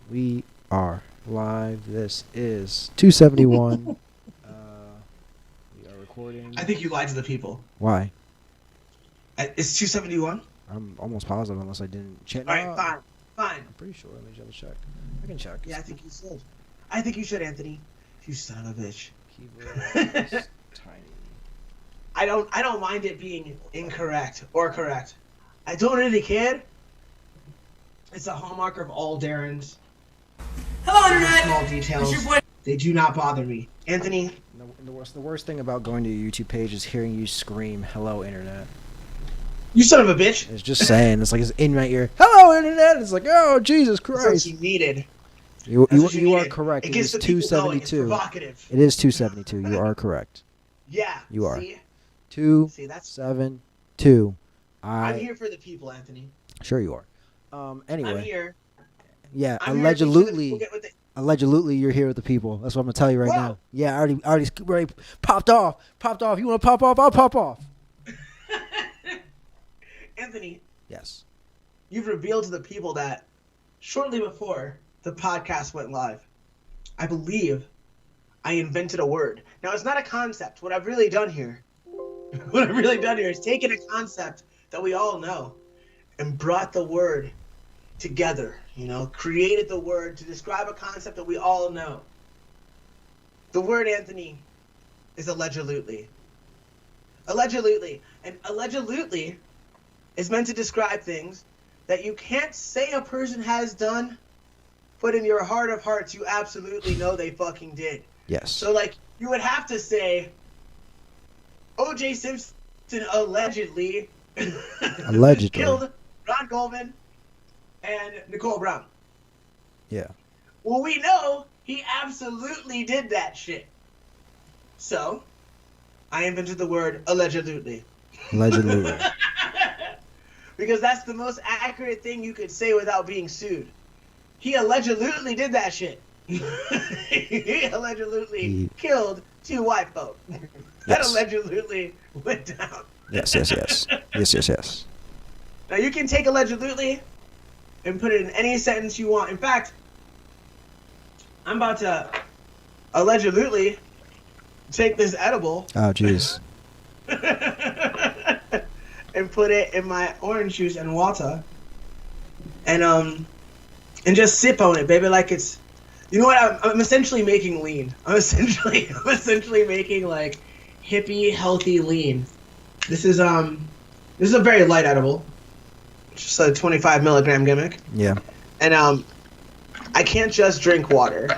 We are live. This is 271. We are recording. I think you lied to the people. Why? It's 271? I'm almost positive unless I didn't check. All right, fine. I'm pretty sure. Let me double check. I can check. Yeah, I think you should. I think you should, Anthony. You son of a bitch. Keyboard is tiny. I don't mind it being incorrect or correct. I don't really care. It's a hallmark of all Darren's. Hello, Internet! Small details. They do not bother me. Anthony. The worst thing about going to your YouTube page is hearing you scream, "Hello, Internet." You son of a bitch. It's just saying. It's like it's in my ear. "Hello, Internet." It's like, oh, Jesus Christ. That's what you needed. You needed. are correct. It is the people going. It's 272. provocative. It is 272. You are correct. Yeah. You are. See, 272. I'm here for the people, Anthony. Sure you are. Anyway. I'm here. Yeah, I'm here to make sure that people get what they... allegedly you're here with the people. That's what I'm gonna tell you right now. Yeah, I already popped off. You wanna pop off? I'll pop off. Anthony. Yes. You've revealed to the people that shortly before the podcast went live, I believe I invented a word. Now, it's not a concept. What I've really done here is taken a concept that we all know and brought the word together, created the word to describe a concept that we all know. The word, Anthony, is allegedly. Allegedly. And allegedly is meant to describe things that you can't say a person has done, but in your heart of hearts, you absolutely know they fucking did. Yes. So, you would have to say, O.J. Simpson allegedly killed Ron Goldman and Nicole Brown. Yeah. Well, we know he absolutely did that shit. So, I invented the word allegedly. Allegedly. Because that's the most accurate thing you could say without being sued. He allegedly did that shit. He allegedly killed two white folk. That allegedly went down. Yes. Yes. Now you can take allegedly and put it in any sentence you want. In fact, I'm about to allegedly take this edible. Oh, jeez. And put it in my orange juice and water, and just sip on it, baby, like it's. You know what? I'm essentially making lean. I'm essentially making hippie healthy lean. This is a very light edible, just a 25 milligram gimmick. Yeah. And I can't just drink water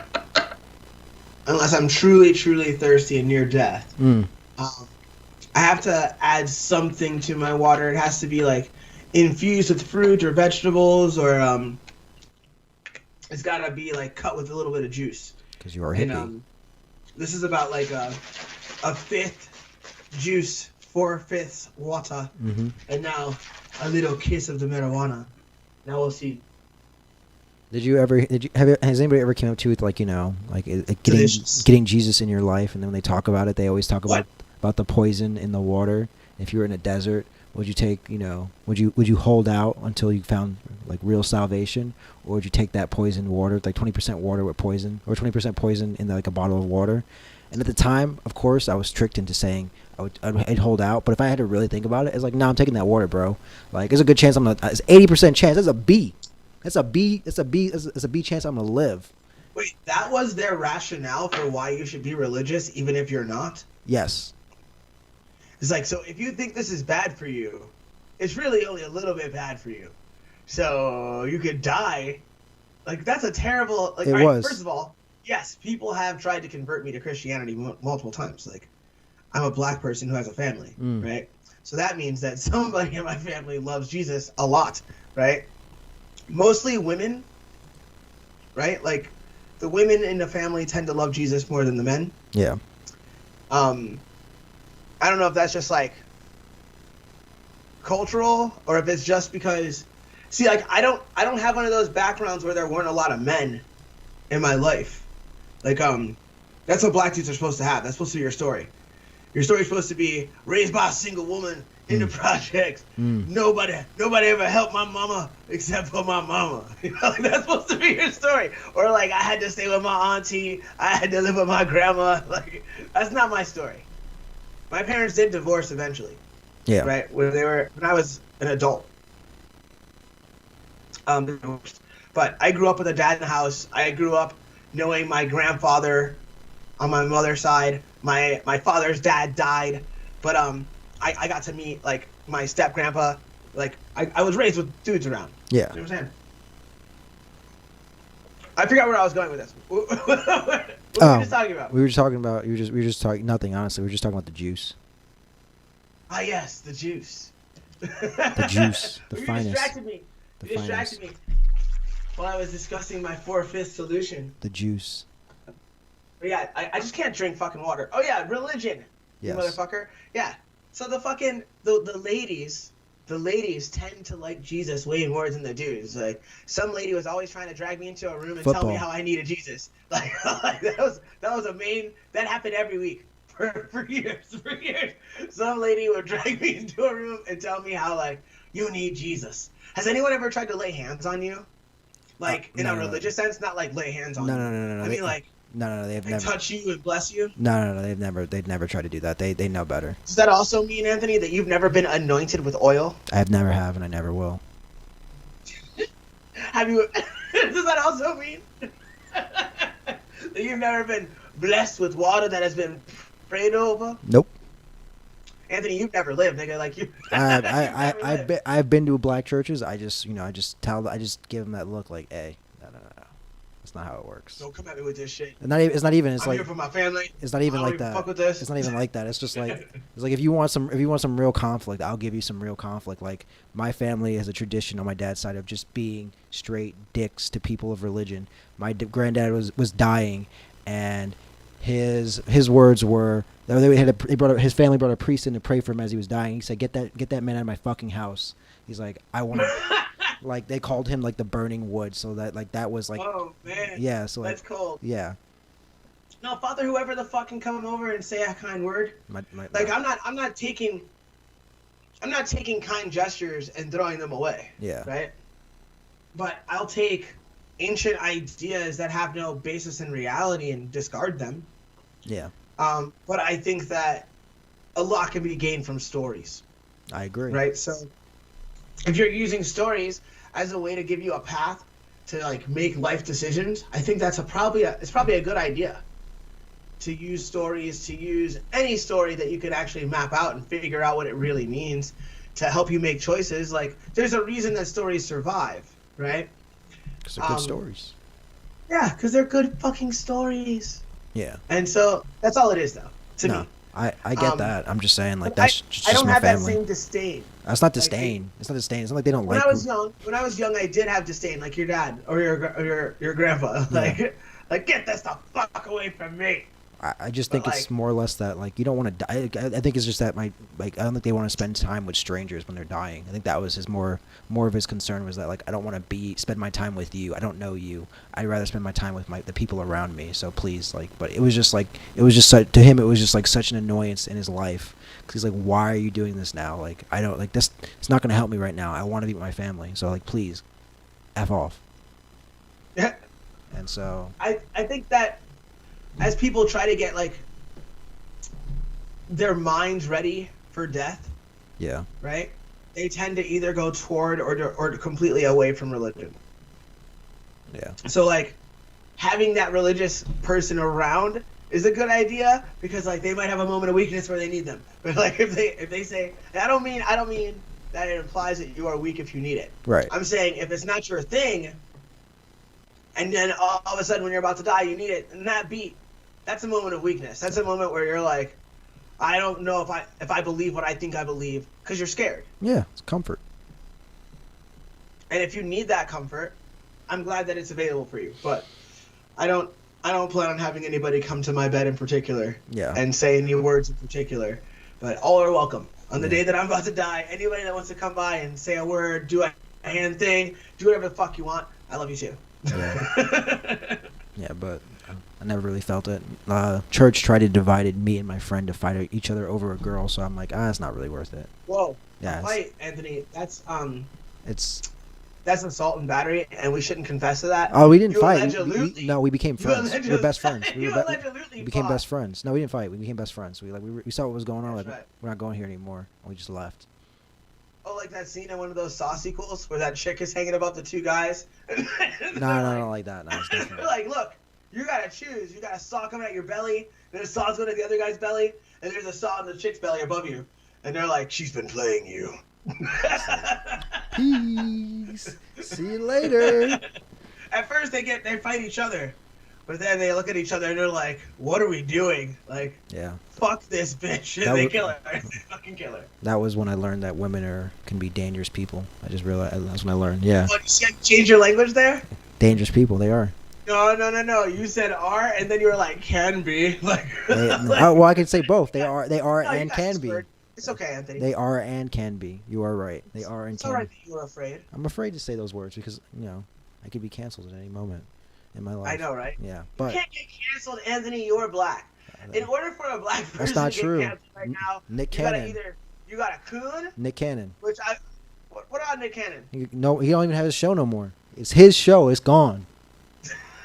unless I'm truly thirsty and near death. I have to add something to my water. It has to be infused with fruit or vegetables, or it's gotta be cut with a little bit of juice. Because you are hippie. And this is about a fifth juice, 4/5 water, and now a little kiss of the marijuana. Now we'll see. Has anybody ever came up to you with getting Jesus in your life, and then when they talk about it, they always talk about the poison in the water? If you were in a desert, would you take, would you hold out until you found real salvation, or would you take that poisoned water, 20% water with poison, or 20% poison in a bottle of water? And at the time, of course, I was tricked into saying I'd hold out. But if I had to really think about it, it's no, I'm taking that water, bro. There's a good chance it's 80% chance. That's a B. It's a B chance I'm gonna live. Wait, that was their rationale for why you should be religious, even if you're not? Yes. It's so if you think this is bad for you, it's really only a little bit bad for you. So you could die. That's a terrible... It was. First of all, yes, people have tried to convert me to Christianity multiple times. I'm a black person who has a family, right? So that means that somebody in my family loves Jesus a lot, right? Mostly women, right? The women in the family tend to love Jesus more than the men. Yeah. I don't know if that's just cultural, or if it's just because, see, I don't have one of those backgrounds where there weren't a lot of men in my life. That's what black dudes are supposed to have. That's supposed to be your story. Your story's supposed to be raised by a single woman in the projects. Nobody ever helped my mama except for my mama. You know, like, that's supposed to be your story. Or like, I had to stay with my auntie. I had to live with my grandma. Like, that's not my story. My parents did divorce eventually. Yeah. Right when I was an adult. But I grew up with a dad in the house. I grew up knowing my grandfather on my mother's side. My father's dad died, but I got to meet like my step grandpa. Like I was raised with dudes around. Yeah. You know what I'm saying? I forgot where I was going with this. What were we just talking about? We were just talking nothing, honestly. We were just talking about the juice. Ah, yes, the juice. The juice, the You finest. distracted me. You distracted me while I was discussing my 4/5 solution. The juice. But yeah, I just can't drink fucking water. Oh yeah, religion. Yes. You motherfucker. Yeah. So the fucking the ladies tend to like Jesus way more than the dudes. Like some lady was always trying to drag me into a room and tell me how I needed Jesus. Like that was a main that happened every week for years. Some lady would drag me into a room and tell me how like you need Jesus. Has anyone ever tried to lay hands on you? Like in a religious sense, not like lay hands on you. No. I mean like No, they've never touch you and bless you. No, they've never tried to do that. They know better. Does that also mean, Anthony, that you've never been anointed with oil? I never have, and I never will. Have you? Does that also mean that you've never been blessed with water that has been prayed over? Nope. Anthony, you've never lived, nigga. Like you. I've been to black churches. I just give them that look like, hey, no. That's not how it works. Don't come at me with this shit. It's not even. It's I'm like here for my family. It's not even I don't like even that. fuck with this. It's not even like that. It's just like if you want some real conflict, I'll give you some real conflict. Like my family has a tradition on my dad's side of just being straight dicks to people of religion. My granddad was dying, and his words were his family brought a priest in to pray for him as he was dying. He said, "Get that man out of my fucking house." He's like, "I want to." Like they called him like the burning wood, so that was like. Oh man. Yeah, so that's cold. Yeah. No, Father, whoever the fuck can come over and say a kind word. I'm not taking kind gestures and throwing them away. Yeah. Right. But I'll take ancient ideas that have no basis in reality and discard them. Yeah. But I think that a lot can be gained from stories. I agree. Right. So if you're using stories as a way to give you a path to like make life decisions, I think that's probably a good idea. To use stories, to use any story that you could actually map out and figure out what it really means to help you make choices. Like there's a reason that stories survive, right? Because they're good stories. Yeah, because they're good fucking stories. Yeah. And so that's all it is, though, to me. I get that. I'm just saying, like, that's just my family. I don't have that same disdain. That's not disdain. It's not disdain. It's not like they don't when like. When I was young, I did have disdain, like your dad or your grandpa. Yeah. Like get this the fuck away from me. I just think it's more or less that like you don't want to die. I think it's just that I don't think they want to spend time with strangers when they're dying. I think that was his more of his concern was that like I don't want to spend my time with you. I don't know you. I'd rather spend my time with the people around me. So please, like, but it was just to him it was just like such an annoyance in his life because he's like, why are you doing this now? Like I don't like this. It's not going to help me right now. I want to be with my family. So like please, F off. Yeah. And so I think that. As people try to get like their minds ready for death, yeah, right? They tend to either go toward or completely away from religion. Yeah. So like having that religious person around is a good idea because like they might have a moment of weakness where they need them. But like if they say I don't mean that it implies that you are weak if you need it. Right. I'm saying if it's not your thing, and then all of a sudden when you're about to die you need it, and that's a moment of weakness. That's a moment where you're like, I don't know if I believe what I think I believe, because you're scared. Yeah, it's comfort. And if you need that comfort, I'm glad that it's available for you. But I don't plan on having anybody come to my bed in particular and say any words in particular. But all are welcome. On the day that I'm about to die, anybody that wants to come by and say a word, do a hand thing, do whatever the fuck you want, I love you too. Yeah. Yeah, but I never really felt it. Church tried to divide me and my friend to fight each other over a girl, so I'm like, it's not really worth it. Whoa. Yeah. Fight, Anthony. It's. That's assault and battery, and we shouldn't confess to that. Oh, we didn't fight. No, we became friends. We were best friends. We became fought. best friends. No, we didn't fight. We became best friends. We saw what was going on. That's like, right. We're not going here anymore. And we just left. Oh, like that scene in one of those Saw sequels where that chick is hanging above the two guys? No, like that. No, it's They're different. like, look, you gotta choose. You got a saw coming at your belly, then a saw's going to the other guy's belly, and there's a saw in the chick's belly above you. And they're like, she's been playing you. Peace. See you later. At first they fight each other, but then they look at each other and they're like, what are we doing? Like, Yeah. fuck this bitch. And they kill her. They fucking kill her. That was when I learned that women can be dangerous people. I just realized that's when I learned. Yeah. What, you change your language there? Dangerous people. They are. No. You said are, and then you were like, can be. Like, Well, I can say both. They are No, and can be. It's okay, Anthony. They are and can be. You are right. They are and It's can alright be. that you were afraid. I'm afraid to say those words because, I could be canceled at any moment in my life. I know, right? Yeah, You but can't get canceled, Anthony. You're black. In order for a black person That's not to true. get canceled right now, Nick you gotta Cannon. you got a coon, Nick Cannon. which what about Nick Cannon? He don't even have his show no more. It's his show. It's gone.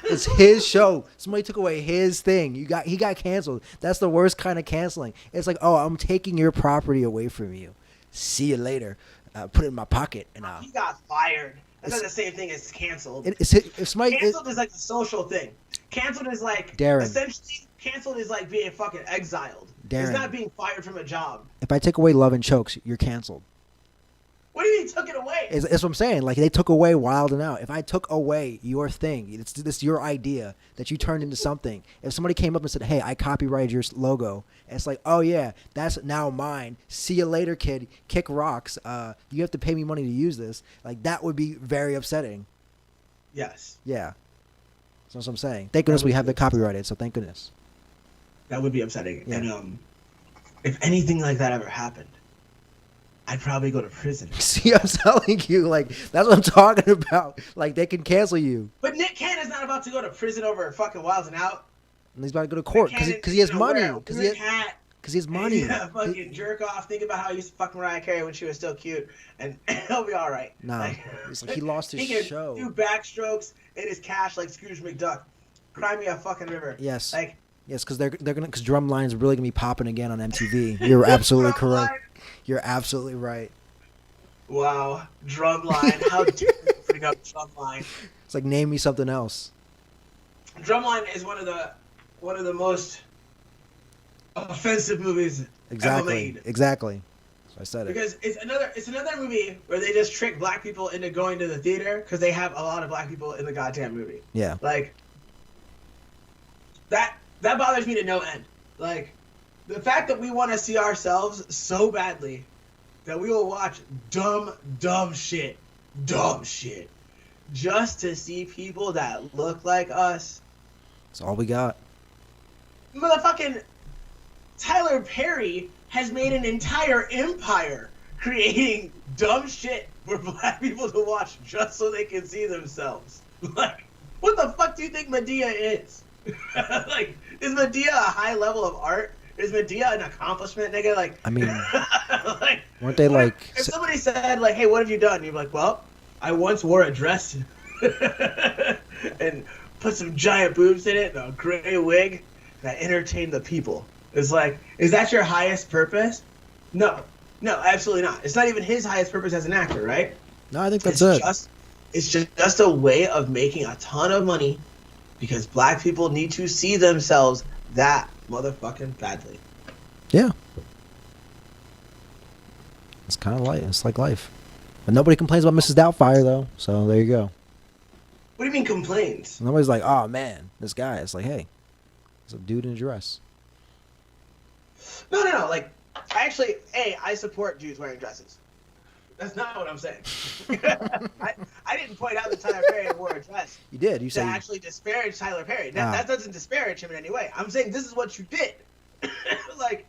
It's his show. Somebody took away his thing. He got canceled. That's the worst kind of canceling. It's like, oh, I'm taking your property away from you. See you later. Put it in my pocket and He got fired. That's not the same thing as canceled. if somebody Canceled is like a social thing. Canceled is like Darren. essentially canceled is like being fucking exiled. Darren. It's not being fired from a job. if I take away love and chokes, you're canceled. What do you mean took it away? It's what I'm saying. Like, they took away Wild and Out. If I took away your thing, it's your idea that you turned into something. If somebody came up and said, hey, I copyrighted your logo, and it's like, oh, yeah, that's now mine. See you later, kid. Kick rocks. You have to pay me money to use this. Like, that would be very upsetting. Yes. Yeah. That's what I'm saying. Thank goodness we have it copyrighted, so thank goodness. That would be upsetting. Yeah. And if anything like that ever happened, I'd probably go to prison. See, I'm telling you, like, that's what I'm talking about. Like, they can cancel you. But Nick Cannon's not about to go to prison over fucking Wild and Out. And he's about to go to court because he has money. Because he has money. Yeah, fucking jerk off. Think about how he used to fuck Mariah Carey when she was still cute, and he'll be all right. No, it's like he lost his he can show. do backstrokes in his cash like Scrooge McDuck. Cry me a fucking river. Yes. Like, Yes, because because Drumline's really gonna be popping again on MTV. You're absolutely correct. You're absolutely right. wow, Drumline. How dare you bring up Drumline? It's like, name me something else. Drumline is one of the most offensive movies ever made. Exactly. So I said it. Because it's another movie where they just trick black people into going to the theater because they have a lot of black people in the goddamn movie. Yeah. Like, that bothers me to no end. Like, the fact that we want to see ourselves so badly that we will watch dumb shit, just to see people that look like us. That's all we got. Motherfucking Tyler Perry has made an entire empire creating dumb shit for black people to watch just so they can see themselves. Like, what the fuck do you think Medea is? Like, is Medea a high level of art? Is Medea an accomplishment, nigga? Like, I mean, like, weren't they like? If somebody said, like, hey, what have you done? You'd be like, well, I once wore a dress and put some giant boobs in it and a gray wig that entertained the people. It's like, is that your highest purpose? No, absolutely not. It's not even his highest purpose as an actor, right? No, I think that's it. It's just a way of making a ton of money because black people need to see themselves that motherfucking badly. Yeah. It's kind of life. It's like life. But nobody complains about Mrs. Doubtfire, though. So there you go. What do you mean complains? Nobody's like, oh, man, this guy. It's like, hey, it's a dude in a dress. No. Like, I support dudes wearing dresses. That's not what I'm saying. I didn't point out that Tyler Perry wore a dress. You did. You to said actually disparage Tyler Perry. That doesn't disparage him in any way. I'm saying this is what you did. like,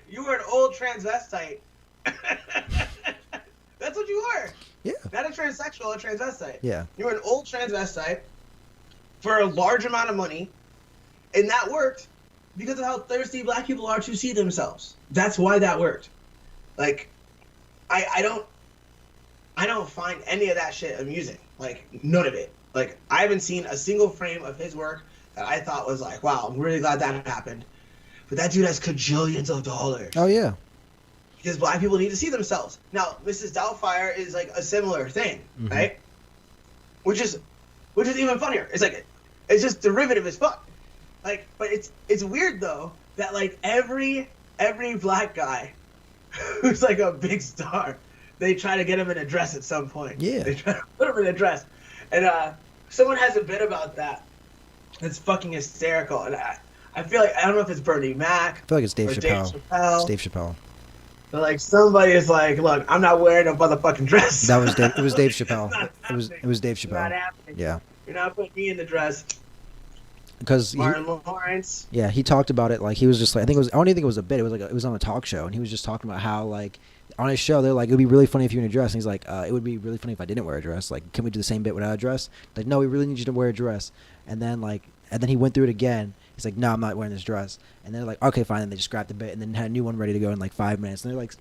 you were an old transvestite. That's what you were. Yeah. Not a transsexual, a transvestite. Yeah. You were an old transvestite for a large amount of money, and that worked because of how thirsty black people are to see themselves. That's why that worked. Like, I don't find any of that shit amusing. Like, none of it. Like, I haven't seen a single frame of his work that I thought was like, wow, I'm really glad that happened. But that dude has cajillions of dollars. Oh yeah. Because black people need to see themselves. Now, Mrs. Doubtfire is like a similar thing, right? Which is even funnier. It's like, it's just derivative as fuck. Like, but it's weird though that like every black guy who's like a big star, they try to get him in a dress at some point. Yeah. They try to put him in a dress, and someone has a bit about that. It's fucking hysterical, and I feel like I don't know if it's Bernie Mac. I feel like it's Dave Chappelle. It's Dave Chappelle. But like somebody is like, look, I'm not wearing a motherfucking dress. That was Dave. It was Dave Chappelle. It was Dave Chappelle. Not happening. Yeah. You're not putting me in the dress. Because Martin Lawrence. Yeah, he talked about it like he was just like I don't even think it was a bit. It was like it was on a talk show, and he was just talking about how like on his show they're like it would be really funny if you were in a dress, and he's like it would be really funny if I didn't wear a dress. Like, can we do the same bit without a dress? Like, no, we really need you to wear a dress. And then he went through it again. He's like, no, I'm not wearing this dress. And they're like, okay, fine. And they just scrapped the bit and then had a new one ready to go in like 5 minutes. And they're like,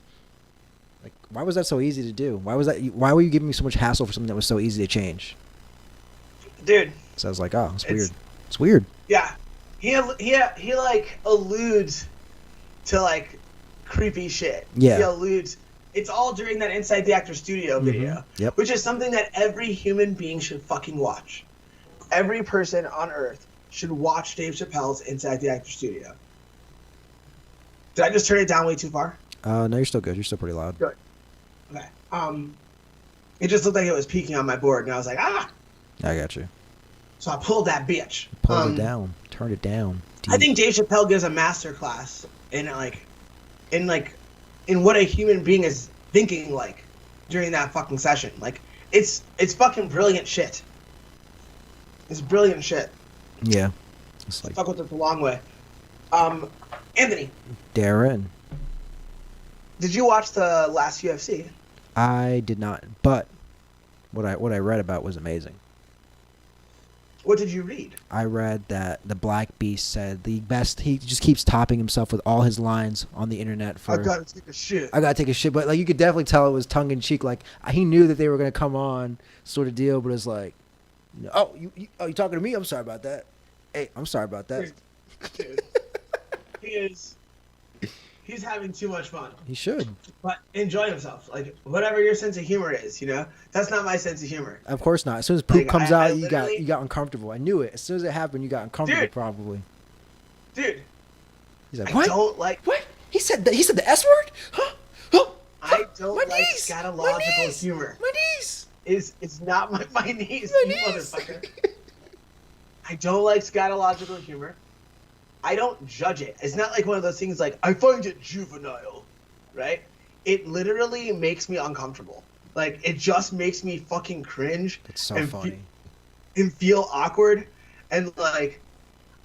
why was that so easy to do? Why were you giving me so much hassle for something that was so easy to change? Dude. So I was like, oh, it's weird. It's weird. Yeah. He like alludes to like creepy shit. Yeah. He alludes. It's all during that Inside the Actor Studio video. Yep. Which is something that every human being should fucking watch. Every person on Earth should watch Dave Chappelle's Inside the Actor Studio. Did I just turn it down way too far? No, you're still good. You're still pretty loud. Good. Okay. It just looked like it was peaking on my board, and I was like, ah. I got you. So I pulled that bitch. Pulled it down. Turned it down. I think Dave Chappelle gives a master class in what a human being is thinking like during that fucking session. Like, it's fucking brilliant shit. It's brilliant shit. Yeah. It's like fuck with it the long way. Anthony. Darren. Did you watch the last UFC? I did not, but what I read about was amazing. What did you read? I read that the Black Beast said the best. He just keeps topping himself with all his lines on the internet. For I gotta take a shit. I gotta take a shit, but like you could definitely tell it was tongue in cheek. Like he knew that they were gonna come on, sort of deal. But it's like, oh, you talking to me? I'm sorry about that. Hey, I'm sorry about that. Dude. He's having too much fun. He should. But enjoy himself. Like, whatever your sense of humor is, That's not my sense of humor. Of course not. As soon as poop comes out, you literally got uncomfortable. I knew it. As soon as it happened, you got uncomfortable. Dude. Probably. Dude. He's like, I what? don't like... What? He said the S word? Huh? Huh? I don't my like knees. scatological humor. My knees. It's not my knees, My you knees. motherfucker. I don't like scatological humor. I don't judge it. It's not like one of those things like, I find it juvenile, right? It literally makes me uncomfortable. Like, it just makes me fucking cringe. It's so funny. And feel awkward. And, like,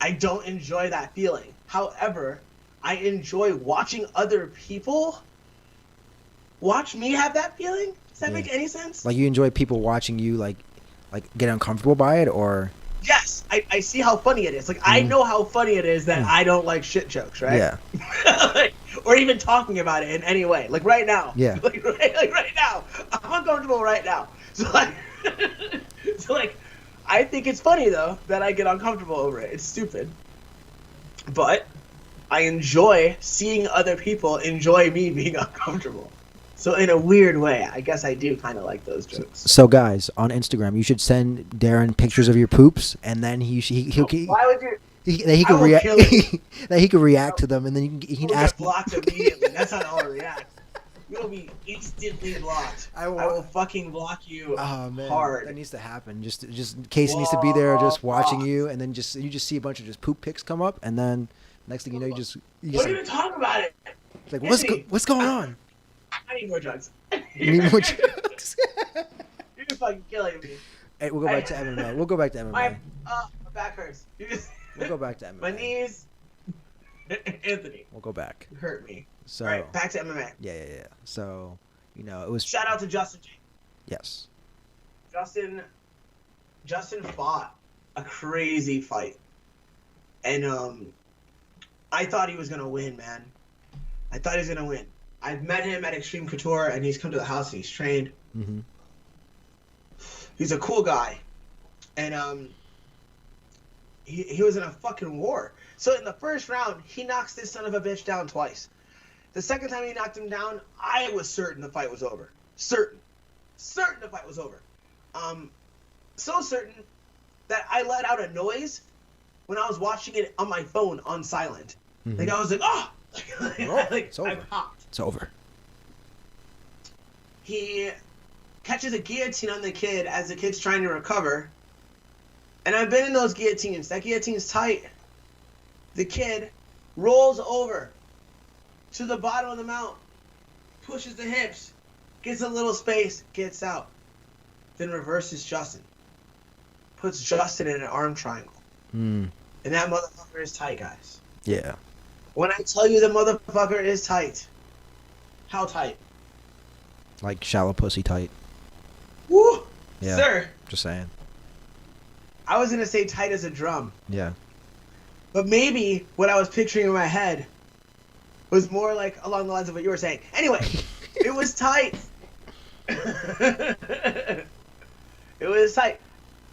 I don't enjoy that feeling. However, I enjoy watching other people watch me have that feeling. Does that make any sense? Like, you enjoy people watching you, like get uncomfortable by it, or... Yes, I see how funny it is. Like, I know how funny it is that I don't like shit jokes, right? Yeah. Like, or even talking about it in any way. Like, right now. Yeah. Like right now. I'm uncomfortable right now. So, like, I think it's funny, though, that I get uncomfortable over it. It's stupid. But I enjoy seeing other people enjoy me being uncomfortable. So in a weird way, I guess I do kind of like those jokes. So guys, on Instagram, you should send Darren pictures of your poops, and then he'll why would you? that he can react. That he can react to them, and then you can ask. Get blocked immediately. That's not how I react. You'll be instantly blocked. I will fucking block you. Oh man, hard. that needs to happen. Just Casey needs to be there, just watching you, and then you just see a bunch of just poop pics come up, and then next thing you know, you just don't even talk about it. Like what's going on? I need more drugs. You need more drugs. You're fucking killing me. Hey, we'll go back to MMA. We'll go back to MMA. My back hurts. We'll go back to MMA. My knees. Anthony. We'll go back. You hurt me. So. All right, back to MMA. Yeah. So, it was. Shout out to Justin J. Yes. Justin fought a crazy fight. And I thought he was gonna win, man. I thought he was gonna win. I've met him at Extreme Couture, and he's come to the house and he's trained. Mm-hmm. He's a cool guy, and he was in a fucking war. So in the first round, he knocks this son of a bitch down twice. The second time he knocked him down, I was certain the fight was over. Certain the fight was over. So certain that I let out a noise when I was watching it on my phone on silent. Mm-hmm. Like I was like, oh, It's over. I popped. It's over. He catches a guillotine on the kid as the kid's trying to recover. And I've been in those guillotines. That guillotine's tight. The kid rolls over to the bottom of the mount, pushes the hips, gets a little space, gets out. Then reverses Justin. Puts Justin in an arm triangle. Mm. And that motherfucker is tight, guys. Yeah. When I tell you the motherfucker is tight, how tight? Like shallow pussy tight. Woo! Yeah. Sir, Just saying. I was going to say tight as a drum. Yeah. But maybe what I was picturing in my head was more like along the lines of what you were saying. Anyway, it was tight. It was tight.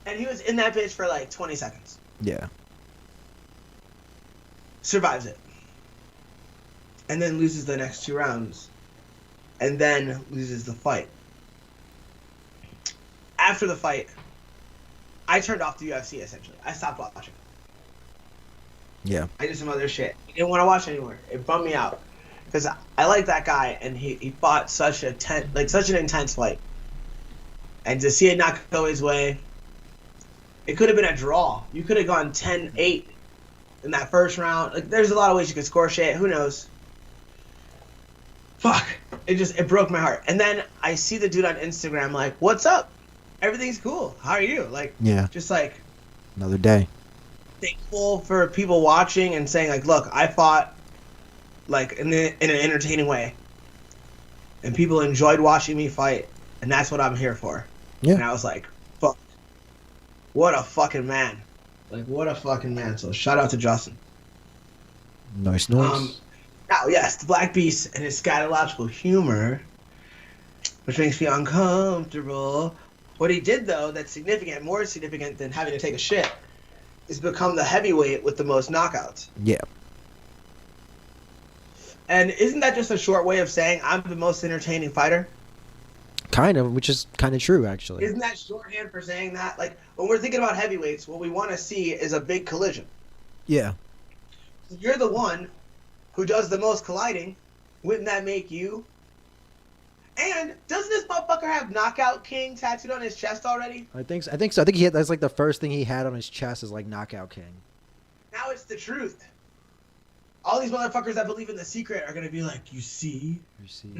And he was in that bitch for like 20 seconds. Yeah. Survives it. And then loses the next 2 rounds. And then loses the fight. After the fight, I turned off the UFC essentially. I stopped watching. Yeah. I did some other shit. I didn't want to watch anymore. It bummed me out. Because I like that guy, and he fought such an intense fight. And to see it not go his way, it could have been a draw. You could have gone 10-8 in that first round. Like, there's a lot of ways you could score shit. Who knows? Fuck. It broke my heart. And then I see the dude on Instagram like, what's up? Everything's cool. How are you? Like, Yeah. just like Another day. thankful for people watching and saying like, look, I fought like in an entertaining way, and people enjoyed watching me fight, and that's what I'm here for. Yeah. And I was like, fuck, what a fucking man. Like, what a fucking man. So shout out to Justin. Nice. Now, yes, the Black Beast and his scatological humor, which makes me uncomfortable. What he did, though, that's significant, more significant than having to take a shit, is become the heavyweight with the most knockouts. Yeah. And isn't that just a short way of saying I'm the most entertaining fighter? Kind of, which is kind of true, actually. Isn't that shorthand for saying that? Like, when we're thinking about heavyweights, what we want to see is a big collision. Yeah. You're the one who does the most colliding. Wouldn't that make you? And doesn't this motherfucker have Knockout King tattooed on his chest already? I think so. I think that's like the first thing he had on his chest is like Knockout King. Now it's the truth. All these motherfuckers that believe in the secret are going to be like, you see? You see?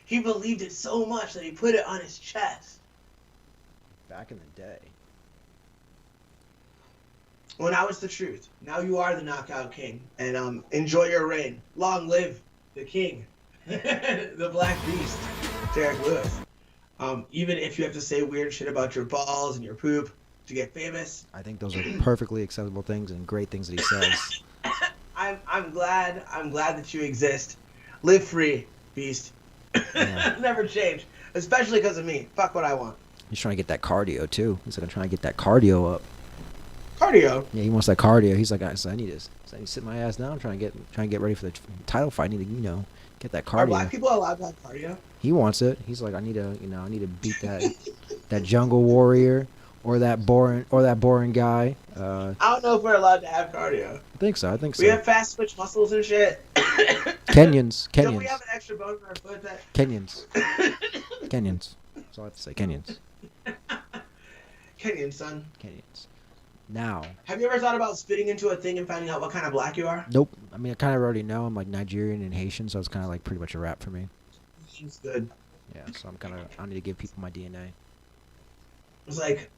He believed it so much that he put it on his chest. Back in the day. Well, now it's the truth. Now you are the Knockout King. And enjoy your reign. Long live the king. The Black Beast. Derek Lewis. Even if you have to say weird shit about your balls and your poop to get famous. I think those are perfectly acceptable things and great things that he says. I'm glad that you exist. Live free, Beast. Yeah. Never change. Especially because of me. Fuck what I want. He's trying to get that cardio too. He's like, I'm trying to get that cardio up. Cardio. Yeah, he wants that cardio. He's like, I need to sit my ass down, trying to get ready for the title fight. I need to, get that cardio. Are black people allowed to have cardio? He wants it. He's like, I need to beat that jungle warrior or that boring guy. I don't know if we're allowed to have cardio. I think so. We have fast twitch muscles and shit. Kenyans. Don't we have an extra bone in our foot that... Kenyans. That's all I have to say. Kenyans. Kenyan, son. Kenyans. Now. Have you ever thought about spitting into a thing and finding out what kind of black you are? Nope. I mean, I kind of already know. I'm like Nigerian and Haitian, so it's kind of like pretty much a wrap for me. It's good. Yeah, so I need to give people my DNA. It's like,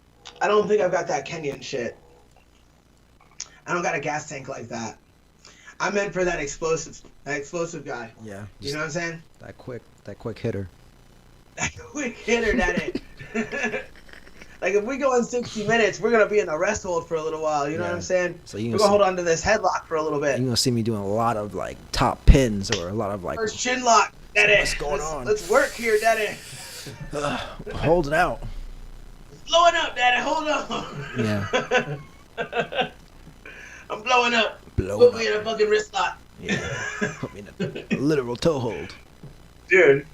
I don't think I've got that Kenyan shit. I don't got a gas tank like that. I'm meant for that explosive guy. Yeah. You know what I'm saying? That quick hitter. That quick hitter, that it. Like if we go in 60 minutes, we're gonna be in a rest hold for a little while. You know what I'm saying? So we're gonna hold on to this headlock for a little bit. You're gonna see me doing a lot of like top pins or a lot of like first chin lock, daddy. What's going on? Let's work here, daddy. Hold it out. It's blowing up, daddy. Hold on. Yeah. I'm blowing up. Put me in a fucking wrist lock. Yeah. Put me in a literal toe hold. Dude.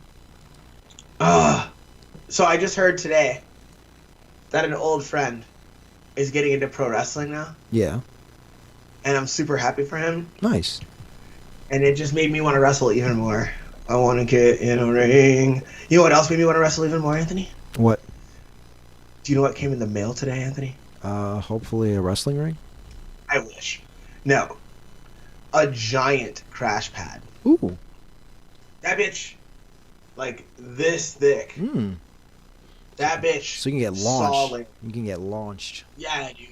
So I just heard today that an old friend is getting into pro wrestling now. Yeah. And I'm super happy for him. Nice. And it just made me want to wrestle even more. I want to get in a ring. You know what else made me want to wrestle even more, Anthony? What? Do you know what came in the mail today, Anthony? Hopefully a wrestling ring? I wish. No. A giant crash pad. Ooh. That bitch, like this thick. That bitch. So you can get launched. Solid. You can get launched. Yeah, dude.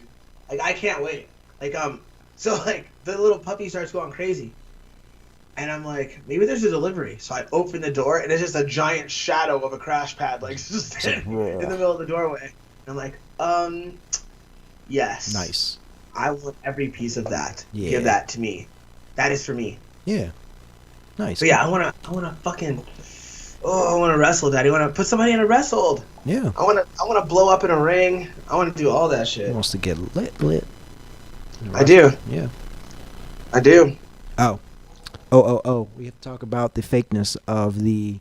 Like I can't wait. Like so like the little puppy starts going crazy. And I'm like, maybe there's a delivery. So I open the door and it's just a giant shadow of a crash pad, like just in the middle of the doorway. And I'm like, yes. Nice. I want every piece of that. Yeah. Give that to me. That is for me. Yeah. Nice. But yeah, I wanna fucking I wanna wrestle, Daddy. I wanna put somebody in a wrestle. Yeah. I wanna blow up in a ring. I wanna do all that shit. He wants to get lit. I do. Yeah. I do. Oh. We have to talk about the fakeness of the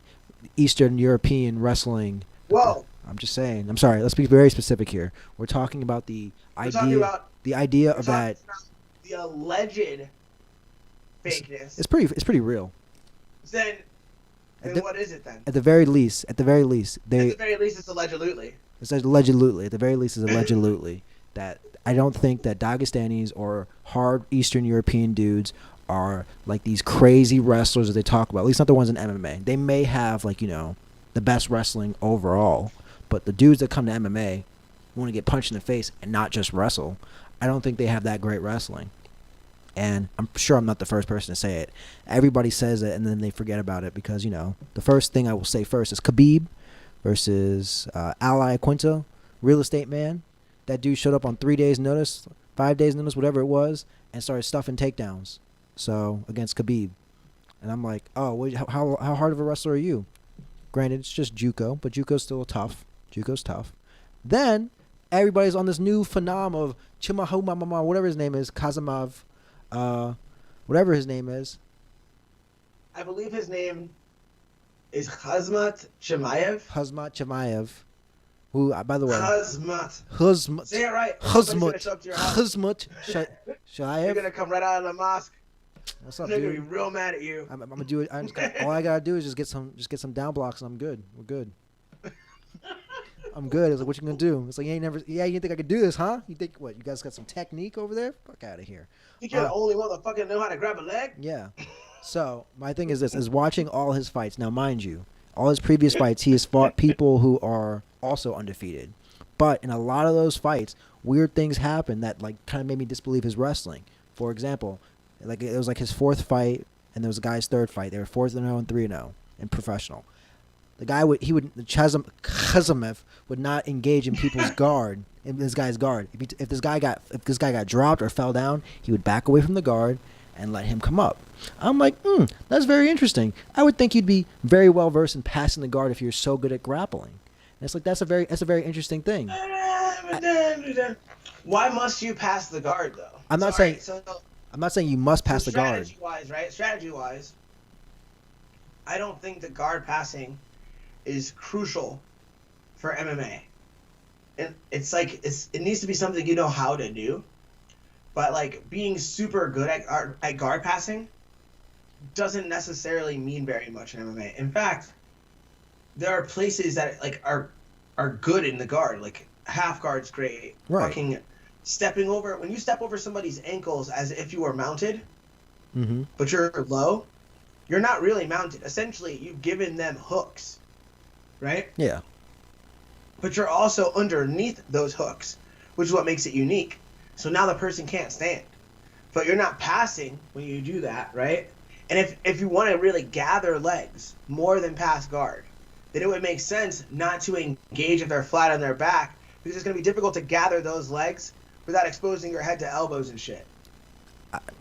Eastern European wrestling. Whoa. I'm just saying. I'm sorry. Let's be very specific here. We're talking about the idea of that. The alleged fakeness. It's pretty real. Then what is it then? At the very least, At the very least, it's allegedly. It says allegedly. At the very least, it's allegedly that I don't think that Dagestanis or hard Eastern European dudes are like these crazy wrestlers that they talk about. At least not the ones in MMA. They may have like the best wrestling overall, but the dudes that come to MMA want to get punched in the face and not just wrestle. I don't think they have that great wrestling. And I'm sure I'm not the first person to say it. Everybody says it and then they forget about it because, the first thing I will say first is Khabib versus Ally Quinto, real estate man. That dude showed up on 3 days' notice, 5 days' notice, whatever it was, and started stuffing takedowns. So, against Khabib. And I'm like, oh, how hard of a wrestler are you? Granted, it's just Juco, but Juco's still tough. Juco's tough. Then, everybody's on this new phenom of Chimahomamama, whatever his name is, Kazimov, whatever his name is. I believe his name is Khamzat Chimaev. Khamzat Chimaev, who, by the way, Khamzat. Say it right. Khamzat Chimaev. You're gonna come right out of the mosque. What's up, They're dude? gonna be real mad at you. I'm gonna do it. All I gotta do is just get some down blocks, and I'm good. We're good. I'm good. It's like, what you gonna do? It's like, you didn't think I could do this, huh? You think what? You guys got some technique over there? Fuck out of here. Think you're the only motherfucker that know how to grab a leg? Yeah. So my thing is this: is watching all his fights. Now, mind you, all his previous fights, he has fought people who are also undefeated. But in a lot of those fights, weird things happen that like kind of made me disbelieve his wrestling. For example, like it was like his fourth fight, and there was a guy's third fight. They were 4-0 and 3-0 in professional. The guy Khamzat would not engage in people's guard, in this guy's guard. If this guy got dropped or fell down, he would back away from the guard and let him come up. I'm like, that's very interesting. I would think you'd be very well versed in passing the guard if you're so good at grappling. And it's like that's a very interesting thing. Why must you pass the guard though? I'm not saying you must pass the guard. Strategy-wise, I don't think the guard passing is crucial for MMA. And it's like it needs to be something you know how to do. But like being super good at guard passing doesn't necessarily mean very much in MMA. In fact, there are places that like are good in the guard. Like half guard's great. Right. Fucking stepping over, when you step over somebody's ankles as if you were mounted, but you're low, you're not really mounted. Essentially, you've given them hooks, right? Yeah. But you're also underneath those hooks, which is what makes it unique. So now the person can't stand. But you're not passing when you do that, right? And if you want to really gather legs more than pass guard, then it would make sense not to engage if they're flat on their back, because it's going to be difficult to gather those legs without exposing your head to elbows and shit.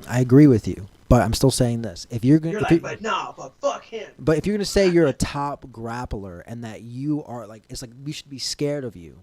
I agree with you, but I'm still saying this: if you're You're gonna, like, but no, but fuck him. but if you're gonna say you're a top grappler and that you are like, it's like we should be scared of you.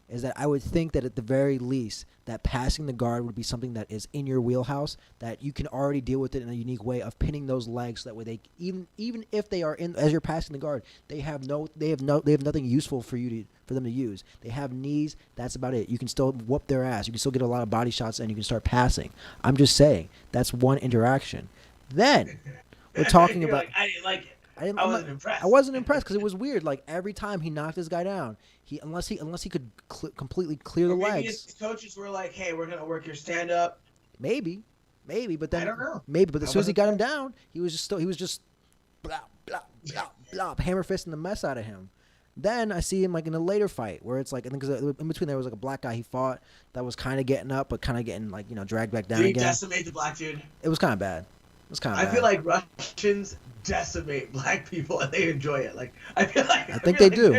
Is that I would think that at the very least that passing the guard would be something that is in your wheelhouse, that you can already deal with it in a unique way of pinning those legs. That way they even if they are in as you're passing the guard, they have nothing useful for them to use. They have knees. That's about it. You can still whoop their ass. You can still get a lot of body shots and you can start passing. I'm just saying that's one interaction. Then we're talking about. Like, I didn't like it. I wasn't impressed. I wasn't impressed because it was weird. Like every time he knocked this guy down, unless he could completely clear the maybe legs. his coaches were like, "Hey, we're gonna work your stand up." Maybe, but then I don't know. Maybe, but as soon as he got him down, he was just blah blah blah blah hammer fisting the mess out of him. Then I see him like in a later fight where it's like I think in between there was like a black guy he fought that was kind of getting up but kind of getting like dragged back down Did he again. decimate the black dude? It was kind of bad. I feel like Russians decimate black people and they enjoy it. Like I feel like they do.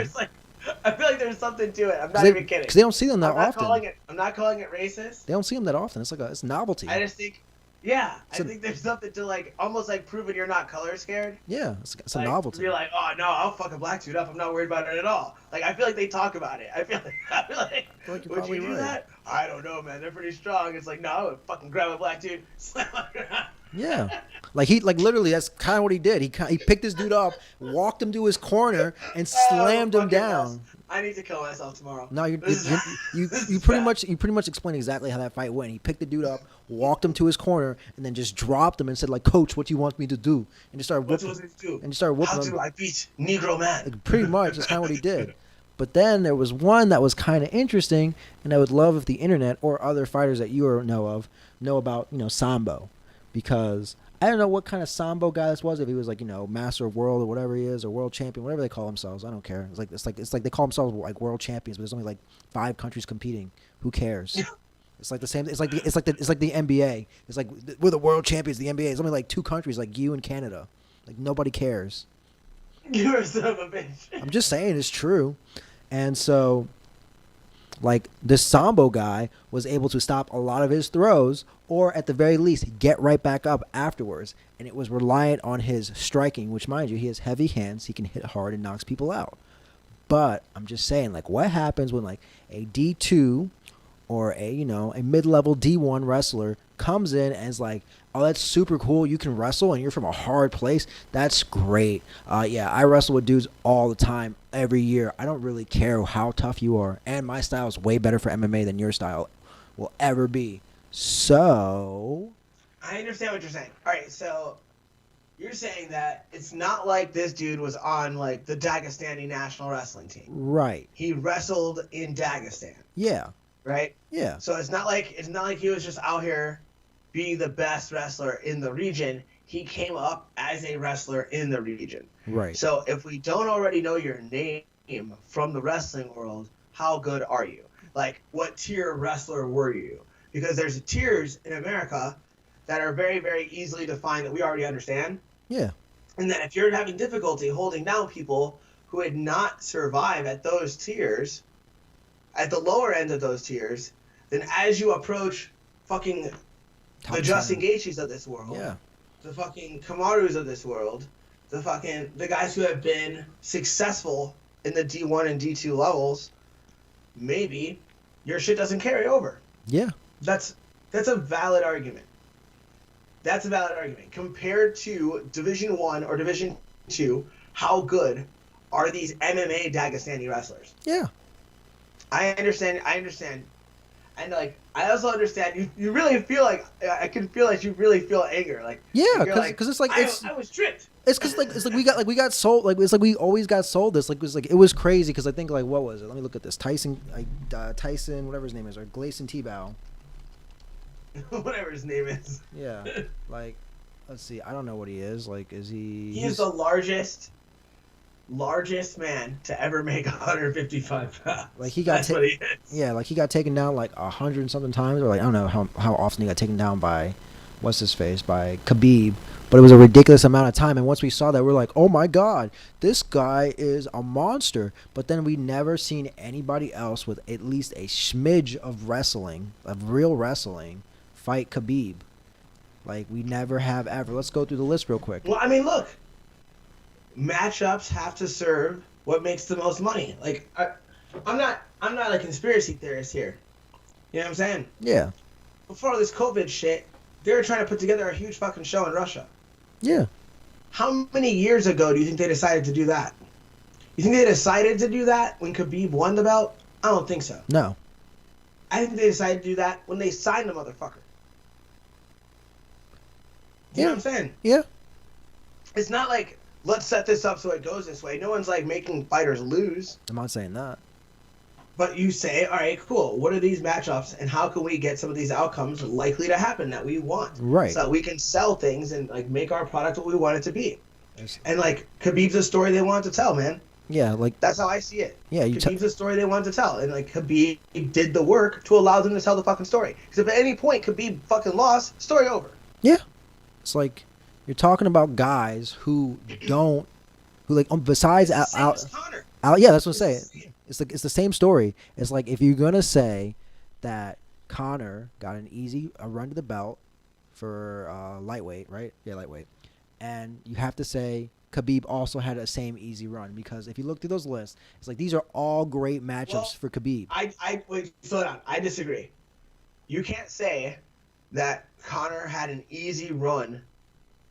I feel like there's something to it. I'm not even kidding. Because they don't see them that often. I'm not calling it racist. They don't see them that often. It's like it's novelty. I just think, I think there's something to like almost like proving you're not color scared. Yeah, it's a like, novelty. You're like, oh no, I'll fuck a black dude up. I'm not worried about it at all. Like I feel like they talk about it. I feel like would you do that? I don't know, man. They're pretty strong. It's like no, I would fucking grab a black dude, slam him around. Yeah, like literally that's kind of what he did. He picked this dude up, walked him to his corner, and slammed him down. I need to kill myself tomorrow. No, you pretty much explained exactly how that fight went. He picked the dude up, walked him to his corner, and then just dropped him and said like, "Coach, what do you want me to do?" And just started whooping. How do I beat Negro man? Like, pretty much that's kind of what he did. But then there was one that was kind of interesting, and I would love if the internet or other fighters that you know about Sambo. Because I don't know what kind of Sambo guy this was. If he was like master of world or whatever he is, or world champion, whatever they call themselves, I don't care. It's like they call themselves like world champions, but there's only like 5 countries competing. Who cares? It's like the same. It's like the NBA. It's like we're the world champions. The NBA. It's only like 2 countries, like you and Canada. Like nobody cares. You're a son of a bitch. I'm just saying it's true, and so. Like this Sambo guy was able to stop a lot of his throws, or at the very least get right back up afterwards. And it was reliant on his striking, which, mind you, he has heavy hands. He can hit hard and knocks people out. But I'm just saying, like, what happens when like a D2 or a mid-level D1 wrestler comes in and is like, oh, that's super cool. You can wrestle and you're from a hard place. That's great. I wrestle with dudes all the time, every year. I don't really care how tough you are. And my style is way better for MMA than your style will ever be. So I understand what you're saying. All right, so you're saying that it's not like this dude was on like the Dagestani national wrestling team. Right. He wrestled in Dagestan. Yeah. Right? Yeah. So it's not like he was just out here being the best wrestler in the region. He came up as a wrestler in the region. Right. So if we don't already know your name from the wrestling world, how good are you? Like, what tier wrestler were you? Because there's tiers in America that are very, very easily defined that we already understand. Yeah. And that if you're having difficulty holding down people who had not survived at those tiers, at the lower end of those tiers, then as you approach fucking the Justin Gaethjes of this world, the fucking Kamarus of this world, the guys who have been successful in the D1 and D2 levels, maybe your shit doesn't carry over. Yeah. That's a valid argument. That's a valid argument. Compared to Division 1 or Division 2, how good are these MMA Dagestani wrestlers? Yeah. I understand. And like, I also understand you really feel like, I can feel like you really feel anger. Like, yeah, because it's like I was tricked. It's because like we got sold, like it's like we always got sold this, like it was crazy because I think like what was it? Let me look at this. Tyson whatever his name is, or Gleison Tebow. Whatever his name is. Yeah, like let's see, I don't know what he is. Like, is he? He is the largest man to ever make 155 pounds. Like he got like he got taken down like 100 and something times, or like I don't know how often he got taken down by what's his face, by Khabib, but it was a ridiculous amount of time. And once we saw that, we're like, oh my god, this guy is a monster. But then we never seen anybody else with at least a smidge of wrestling, of real wrestling, fight Khabib. Like, we never have ever. Let's go through the list real quick. Well, I mean, look, matchups have to serve what makes the most money. Like, I'm not a conspiracy theorist here. You know what I'm saying? Yeah. Before all this COVID shit, they were trying to put together a huge fucking show in Russia. Yeah. How many years ago do you think they decided to do that? You think they decided to do that when Khabib won the belt? I don't think so. No. I think they decided to do that when they signed the motherfucker. You know what I'm saying? Yeah. It's not like, let's set this up so it goes this way. No one's like making fighters lose. I'm not saying that. But you say, all right, cool. What are these matchups, and how can we get some of these outcomes likely to happen that we want? Right. So that we can sell things and like make our product what we want it to be. Yes. And like Khabib's a story they want to tell, man. Yeah, like That's how I see it. yeah, Khabib's a story they wanted to tell, and like Khabib did the work to allow them to tell the fucking story. Because if at any point Khabib fucking lost, story over. yeah. It's like you're talking about guys who like besides Connor. yeah, that's what I'm saying. It's the same story. It's like if you're gonna say that Connor got a run to the belt for lightweight, right? Yeah, lightweight, and you have to say Khabib also had a same easy run, because if you look through those lists, it's like these are all great matchups for Khabib. Wait, slow down. I disagree. You can't say that Connor had an easy run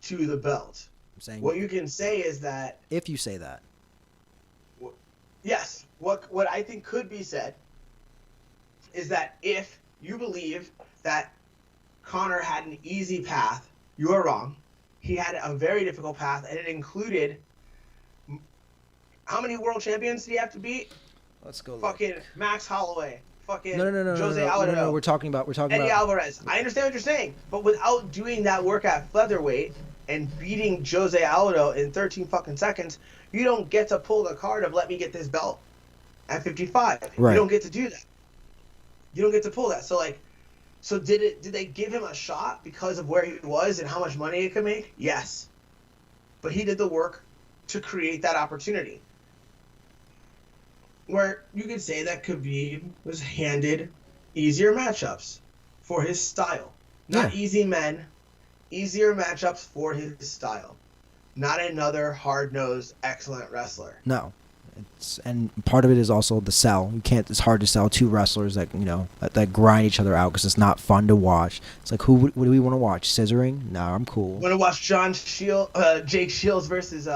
to the belt. I'm saying What you can say is that if you say that, yes, what I think could be said is that if you believe that Connor had an easy path, you are wrong. He had a very difficult path, and it included how many world champions did he have to beat? let's go. Fucking Max Holloway. Fucking No, Jose Aldo. no. We're talking about Eddie Alvarez. I understand what you're saying, but without doing that work at featherweight and beating Jose Aldo in 13 fucking seconds, you don't get to pull the card of let me get this belt at 55. Right. You don't get to do that. You don't get to pull that. So did they give him a shot because of where he was and how much money he could make? Yes. But he did the work to create that opportunity. Where you could say that Khabib was handed easier matchups for his style. Not easy men, easier matchups for his style. Not another hard-nosed, excellent wrestler. No. And part of it is also the sell. It's hard to sell two wrestlers that that grind each other out, because it's not fun to watch. It's like, what do we want to watch? Scissoring? No, I'm cool. Want to watch Jake Shields versus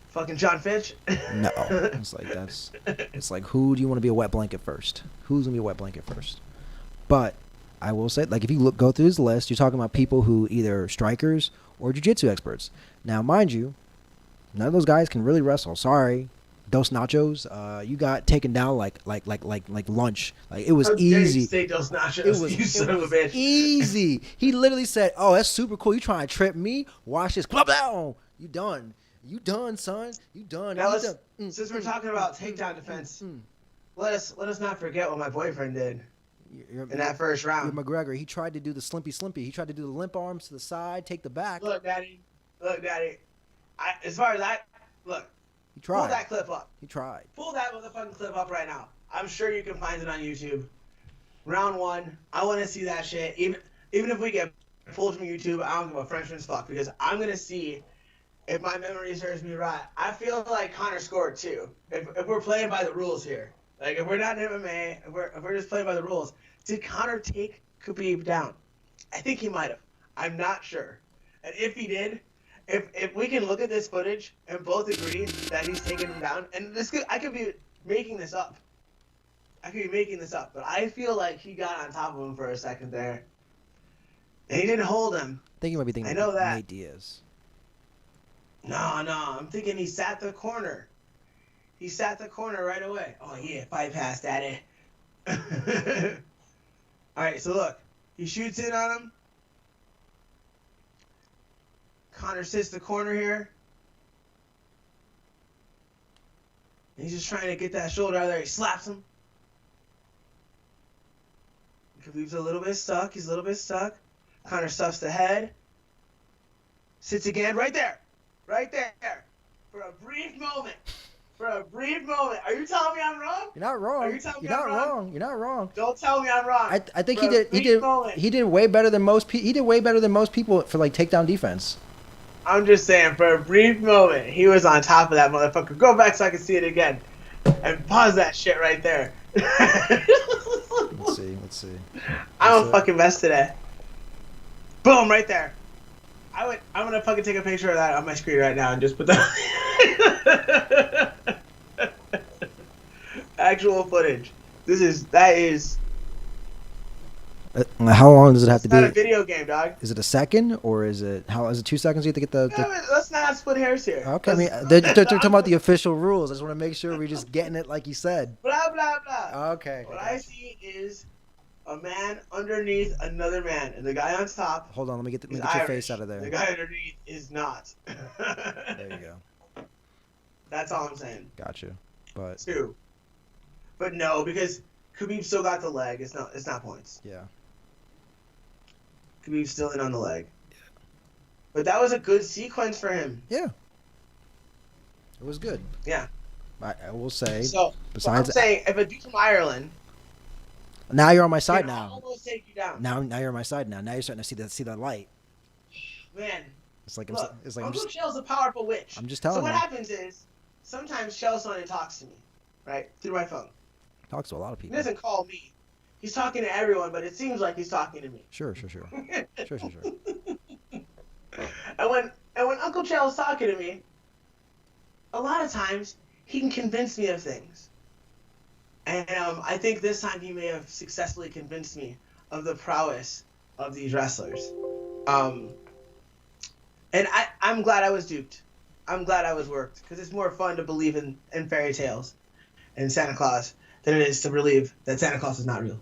fucking John Fitch? No, it's like who do you want to be a wet blanket first? Who's gonna be a wet blanket first? But I will say, like, if you go through his list, you're talking about people who either strikers or jiu-jitsu experts. Now, mind you, none of those guys can really wrestle. Sorry. Dos Nachos, you got taken down like lunch. Like, it was easy. You say Dos Nachos, you son of a bitch. Easy. He literally said, "Oh, that's super cool. You trying to trip me? Watch this. Club down. You done. You done, son. You done." Now since we're talking about takedown defense, let us not forget what my boyfriend did in that first round. McGregor, he tried to do the slimpy. He tried to do the limp arms to the side, take the back. Look, Daddy. As far as that, look. He tried. Pull that clip up. He tried. Pull that motherfucking clip up right now. I'm sure you can find it on YouTube. Round one. I want to see that shit. Even if we get pulled from YouTube, I don't give a Frenchman's fuck, because I'm going to see if my memory serves me right. I feel like Connor scored too. If we're playing by the rules here. Like, if we're not in MMA, if we're just playing by the rules. Did Connor take Khabib down? I think he might have. I'm not sure. And if he did, if we can look at this footage and both agree that he's taken him down, and I could be making this up. But I feel like he got on top of him for a second there. And he didn't hold him. I think you might be thinking I know that. Nate Diaz. No, I'm thinking he sat the corner. He sat the corner right away. Oh yeah, bypass, Daddy. Alright, so look. He shoots in on him. Connor sits the corner here. He's just trying to get that shoulder out of there. He slaps him. Khabib's a little bit stuck. He's a little bit stuck. Connor stuffs the head. sits again right there. Right there. For a brief moment. Are you telling me I'm wrong? You're not wrong. Are you telling me You're I'm not wrong? wrong. You're not wrong. Don't tell me I'm wrong. I think For a brief moment. he did way better than most people. He did way better than most people for like takedown defense. I'm just saying, for a brief moment, he was on top of that motherfucker. Go back so I can see it again. And pause that shit right there. Let's see. I'm a fucking mess today. Boom, right there. I'm gonna fucking take a picture of that on my screen right now and just put that actual footage. That is. How long does it have to It's not a be? video game, dog. Is it a second or is it 2 seconds? You have to get the. Let's not split hairs here. Okay, I mean they're talking about the official rules. I just want to make sure we're just getting it like you said. Blah blah blah. Okay. What I see is a man underneath another man, and the guy on top. Hold on, let me get is your Irish. face out of there. The guy underneath is not. There you go. That's all I'm saying. Gotcha. But 2. But no, because Khabib still got the leg. It's not points. yeah. Khabib's still in on the leg. But that was a good sequence for him. Yeah. It was good. Yeah. I will say. So besides, I'm saying if a dude from Ireland. now you're on my side can now. almost take you down. Now you're on my side now. Now you're starting to see the light. Man. It's like Look, I'm Uncle just Shell's a powerful witch. I'm just So telling what you. happens is sometimes Shell Sonnen talks to me, right, through my phone. Talks to a lot of He people. doesn't call me. He's talking to everyone, but it seems like he's talking to me. Sure. And when Uncle Shell's talking to me, a lot of times he can convince me of things. And I think this time he may have successfully convinced me of the prowess of these wrestlers. And I'm glad I was duped. I'm glad I was worked, because it's more fun to believe in fairy tales and Santa Claus than it is to believe that Santa Claus is not real.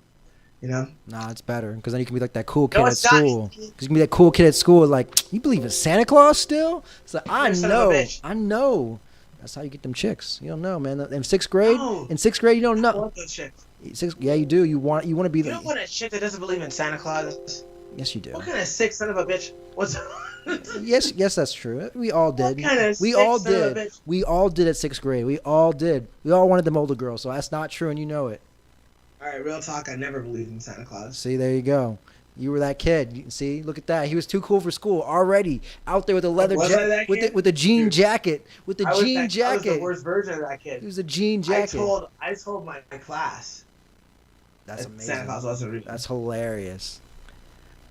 You know? Nah, it's better because then you can be like that cool kid No, at it's not. school. Because you can be that cool kid at school, like, you believe in Santa Claus still? It's like, You're a son of a bitch. I know. That's how you get them chicks. You don't know, man. In sixth grade, No. you don't I know. want those chicks. Yeah, you do. You want to be You the. don't want a chick that doesn't believe in Santa Claus. Yes, you do. What kind of sick son of a bitch? What's Yes, that's true. We all did. What kind of We sick all son of a did. bitch? We all did at sixth grade. We all did. We all wanted them older girls. So that's not true, and you know it. All right, real talk. I never believed in Santa Claus. See, there you go. You were that kid. See, look at that. He was too cool for school already. Out there with a leather Was I that kid? with a jean Dude, jacket. With the I was jean I was jacket. the worst version of that He kid. was a jean jacket. I told my class That's that amazing. Santa Claus wasn't real. That's hilarious.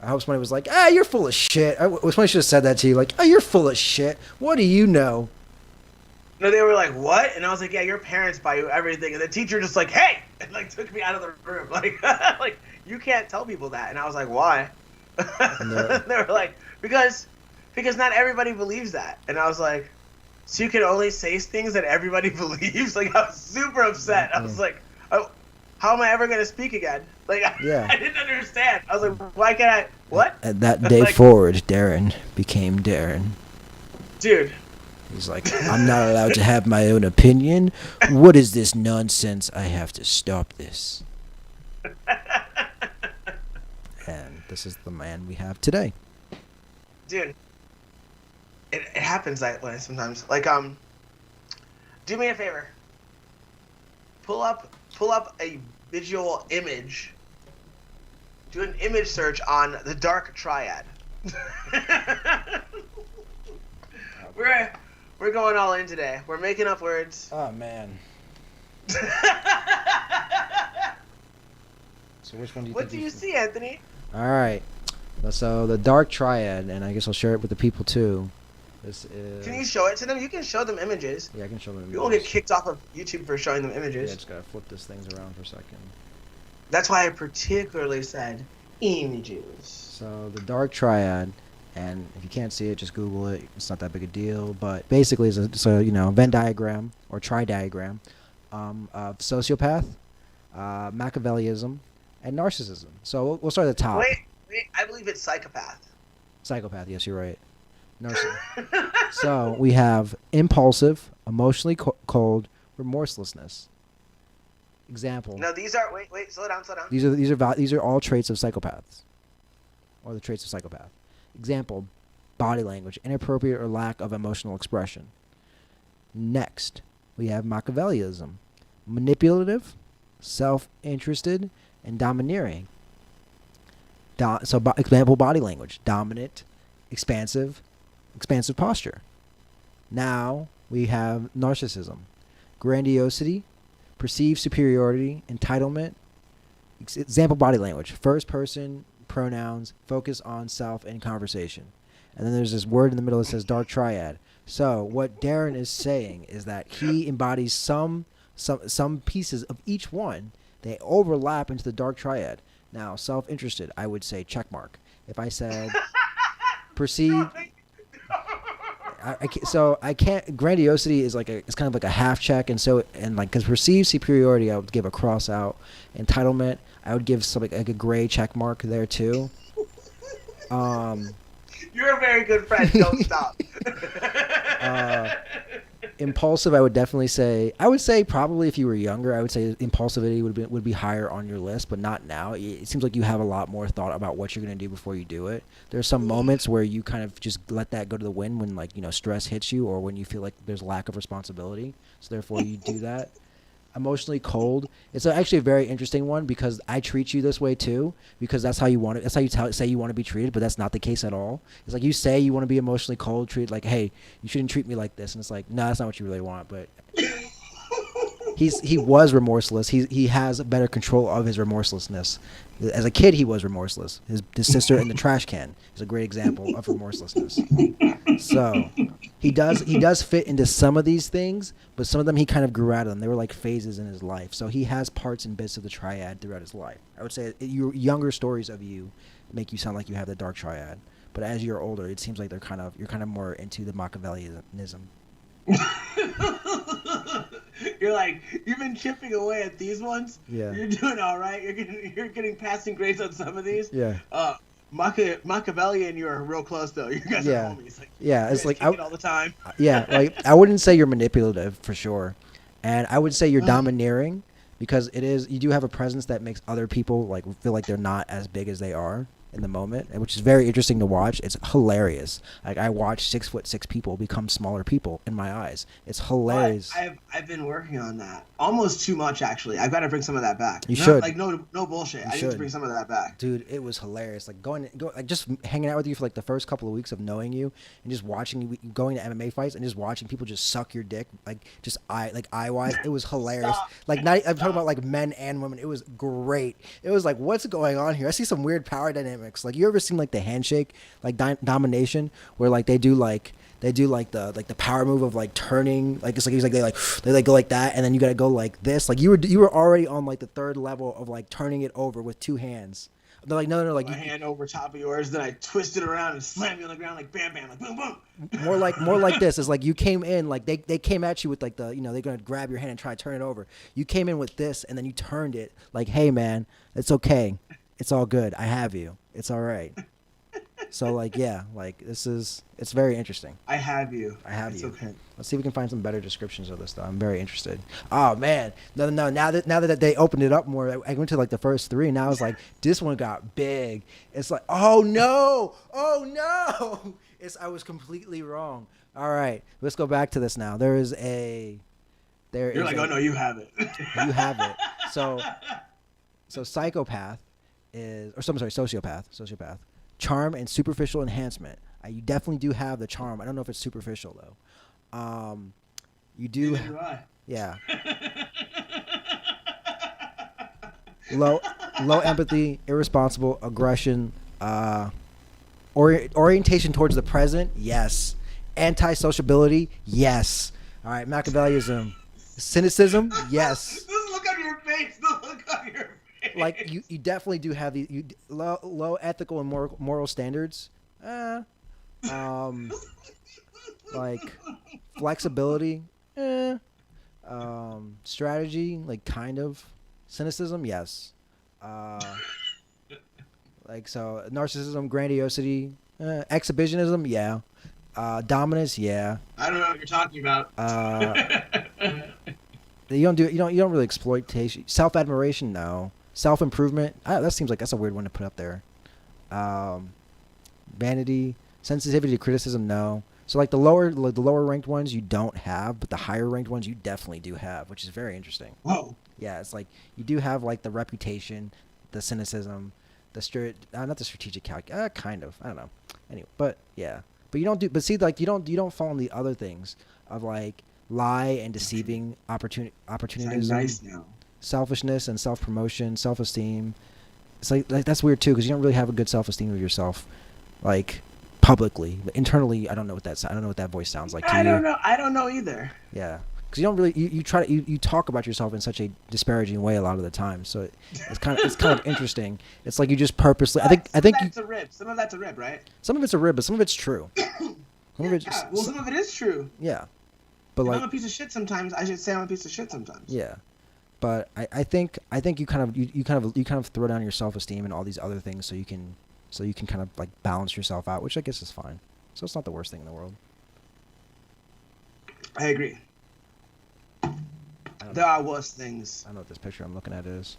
I hope somebody was like, you're full of shit. Somebody should have said that to you. Like, you're full of shit. What do you know? No, they were like, "What?" And I was like, "Yeah, your parents buy you everything." And the teacher just like, "Hey," and like took me out of the room. Like, like you can't tell people that. And I was like, "Why?" No. They were like, "Because not everybody believes that." And I was like, "So you can only say things that everybody believes?" Like, I was super upset. I was like, "Oh, how am I ever gonna speak again?" Like, Yeah. I didn't understand. I was like, "Why can't I?" What? And that day Like- forward, Darren became Darren. Dude. He's like, I'm not allowed to have my own opinion. What is this nonsense? I have to stop this. And this is the man we have today. Dude, it happens that way sometimes. Like, do me a favor. Pull up a visual image. Do an image search on the Dark Triad. We're going all in today. We're making up words. Oh, man. So which one do you What think do you see, Anthony? All right. So the Dark Triad, and I guess I'll share it with the people too. This is. Can you show it to them? You can show them images. Yeah, I can show them. You won't get images. kicked off of YouTube for showing them Yeah, images. just gotta flip this things around for a second. That's why I particularly said images. So the Dark Triad, and if you can't see it, just Google it. It's not that big a deal, but basically it's a Venn diagram or tri-diagram of sociopath, Machiavellism, and narcissism. So we'll start at the top. Wait, I believe it's psychopath. Psychopath, yes, you're right. So we have impulsive, emotionally cold, remorselessness. Example. No, these are wait, slow down. These are all traits of psychopaths, or the traits of psychopath. Example: body language, inappropriate or lack of emotional expression. Next, we have Machiavellism, manipulative, self-interested, and domineering. Example, body language, dominant, expansive posture. Now we have narcissism, grandiosity, perceived superiority, entitlement. Example, body language, first person pronouns, focus on self and conversation. And then there's this word in the middle that says dark triad. So what Darren is saying is that he embodies some pieces of each one. They overlap into the dark triad. Now, self-interested, I would say check mark. If I said perceived, I can't. Grandiosity is it's kind of like a half check, and because perceived superiority, I would give a cross out. Entitlement, I would give something like a gray check mark there too. You're a very good friend. Don't stop. Impulsive, I would definitely say. I would say probably if you were younger, I would say impulsivity would be higher on your list, but not now. It seems like you have a lot more thought about what you're going to do before you do it. There's some moments where you kind of just let that go to the wind when stress hits you or when you feel like there's lack of responsibility. So therefore you do that. Emotionally cold. It's actually a very interesting one because I treat you this way too because that's how you want it. That's how you say you want to be treated, but that's not the case at all. It's like you say you want to be emotionally cold, treated like, hey, you shouldn't treat me like this, and it's like, no, that's not what you really want. But he was remorseless. He has better control of his remorselessness. As a kid, he was remorseless. His sister in the trash can is a great example of remorselessness. So he does fit into some of these things, but some of them he kind of grew out of them. They were like phases in his life. So he has parts and bits of the triad throughout his life. I would say your younger stories of you make you sound like you have the dark triad, but as you're older, it seems like you're kind of more into the Machiavellianism. You're like, you've been chipping away at these ones. Yeah. You're doing all right. You're getting passing grades on some of these. Yeah. Machiavellian, you're real close though. You guys are homies. Like, it's like all the time. Yeah, like I wouldn't say you're manipulative for sure, and I would say you're domineering because you do have a presence that makes other people like feel like they're not as big as they are in the moment, which is very interesting to watch. It's hilarious. Like I watch 6'6" people become smaller people in my eyes. It's hilarious. I've been working on that almost too much actually. I've got to bring some of that back. You should. Like no bullshit. I need to bring some of that back. Dude, it was hilarious. Like just hanging out with you for like the first couple of weeks of knowing you and just watching you going to MMA fights and just watching people just suck your dick eye wise. It was hilarious. I'm talking about like men and women. It was great. It was like, what's going on here? I see some weird power dynamics. Like you ever seen like the handshake, like domination, where like they do the power move of like turning, like it's like they go like that, and then you gotta go like this. Like you were already on like the third level of like turning it over with two hands. They're like no, like my hand over top of yours, then I twist it around and slam you on the ground like bam bam, like boom boom. More like this. It's like you came in like they came at you with like they're gonna grab your hand and try to turn it over. You came in with this and then you turned it like, hey man, it's okay. It's all good. I have you. It's all right. So like, yeah, like it's very interesting. I have you. It's you. Okay. Let's see if we can find some better descriptions of this though. I'm very interested. Oh man. No. Now that they opened it up more, I went to like the first three and now it's like, this one got big. It's like, oh no. I was completely wrong. All right. Let's go back to this now. You're like, oh no, you have it. You have it. So psychopath sociopath, charm and superficial enhancement. You definitely do have the charm. I don't know if it's superficial though. You do. Neither do I. Yeah. low empathy, irresponsible, aggression, orientation towards the present. Yes. Anti-sociability. Yes. All right. Machiavellism, cynicism. Yes. This look on your face. The look on your face. Like you definitely do have these low ethical and moral standards. Like flexibility, strategy, like kind of cynicism, yes. Like so, narcissism, grandiosity, exhibitionism, yeah. Dominance, yeah. I don't know what you're talking about. You don't really exploitation, self-admiration, no. Self-improvement, that seems like that's a weird one to put up there. Vanity, Sensitivity to criticism, no. So like the lower ranked ones you don't have, but the higher ranked ones you definitely do have, which is very interesting. Whoa. Yeah, it's like you do have like the reputation, the cynicism, not the strategic kind of. I don't know. Anyway, but yeah, but you don't do. But see, like you don't fall in the other things of like lie and deceiving opportunism, Nice now. selfishness and self promotion, self esteem. It's like that's weird too because you don't really have a good self esteem of yourself, like publicly. But internally, I don't know what that voice sounds like to you. I don't know either. Yeah, because you don't really you talk about yourself in such a disparaging way a lot of the time. So it's kind of interesting. It's like you just purposely. I think that's a rib. Some of that's a rib, right? Some of it's a rib, but some of it's true. Some of it is true. Yeah, but if I'm a piece of shit sometimes, I should say I'm a piece of shit sometimes. Yeah, but I think you kind of throw down your self esteem and all these other things so you can kind of like balance yourself out, which I guess is fine. So it's not the worst thing in the world. I agree. There are worse things. I don't know what this picture I'm looking at is.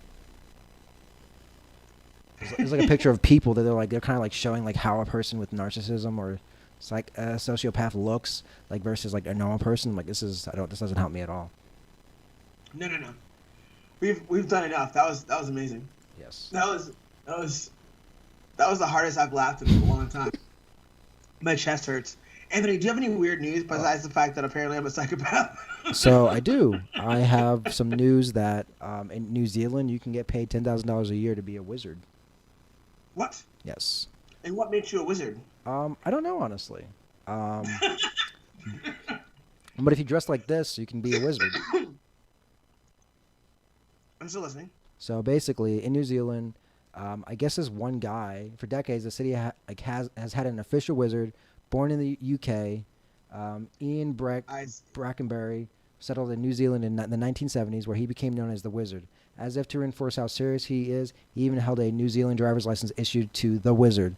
It's like a picture of people that they're kind of like showing like how a person with narcissism or it's like a sociopath looks like versus like a normal person. Like this doesn't help me at all. No. We've done enough. That was amazing. Yes. That was the hardest I've laughed in a long time. My chest hurts. Anthony, do you have any weird news besides the fact that apparently I'm a psychopath? So I do. I have some news that in New Zealand you can get paid $10,000 a year to be a wizard. What? Yes. And what makes you a wizard? I don't know honestly. But if you dress like this, you can be a wizard. I'm still listening. So basically, in New Zealand, I guess this one guy for decades, the city has had an official wizard. Born in the UK, Ian Brackenbury settled in New Zealand in the 1970s, where he became known as the Wizard. As if to reinforce how serious he is, he even held a New Zealand driver's license issued to the Wizard.